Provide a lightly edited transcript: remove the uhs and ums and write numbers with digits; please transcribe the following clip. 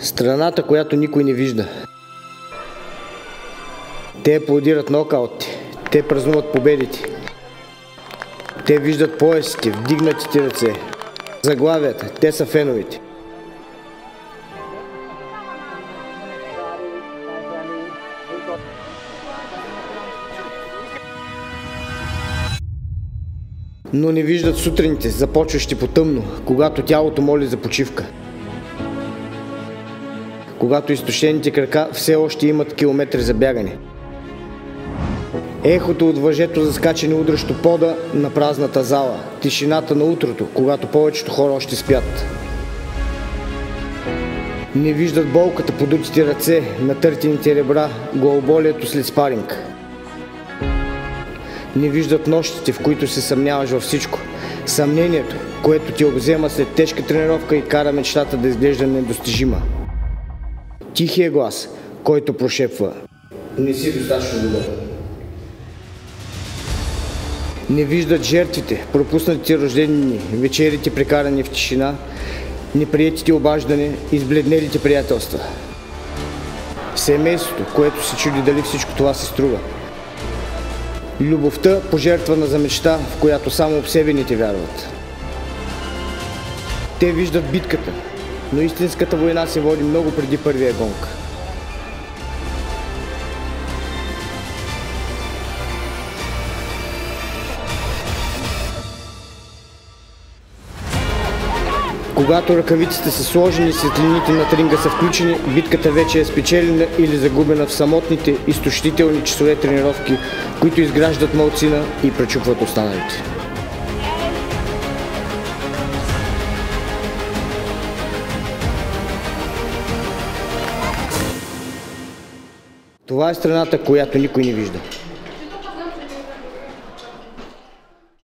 Страната, която никой не вижда. Те аплодират нокаути, те празнуват победите. Те виждат поясите, вдигнатите ръце, заглавията, те са феновете. Но не виждат сутрините, започващи по тъмно, когато тялото моли за почивка. Когато изтощените крака все още имат километри за бягане. Ехото от въжето за скачане удръщо пода на празната зала. Тишината на утрото, когато повечето хора още спят. Не виждат болката по дутите ръце, натъртените ребра, главоболието след спаринг. Не виждат нощите, в които се съмняваш във всичко. Съмнението, което ти обзема след тежка тренировка и кара мечтата да изглежда недостижима. Тихия глас, който прошепва: не си достатъчно добър. Не виждат жертвите, пропуснатите рождени дни, вечерите прекарани в тишина, неприетите обаждане, избледнелите приятелства. Семейството, което се чуди дали всичко това се струва. Любовта, пожертвана за мечта, в която само обсебените вярват. Те виждат битката, но истинската война се води много преди първия гонг. Когато ръкавиците са сложени и светлините над ринга са включени, битката вече е спечелена или загубена в самотните, изтощителни часове тренировки, които изграждат малцина и пречупват останалите. Това е страната, която никой не вижда.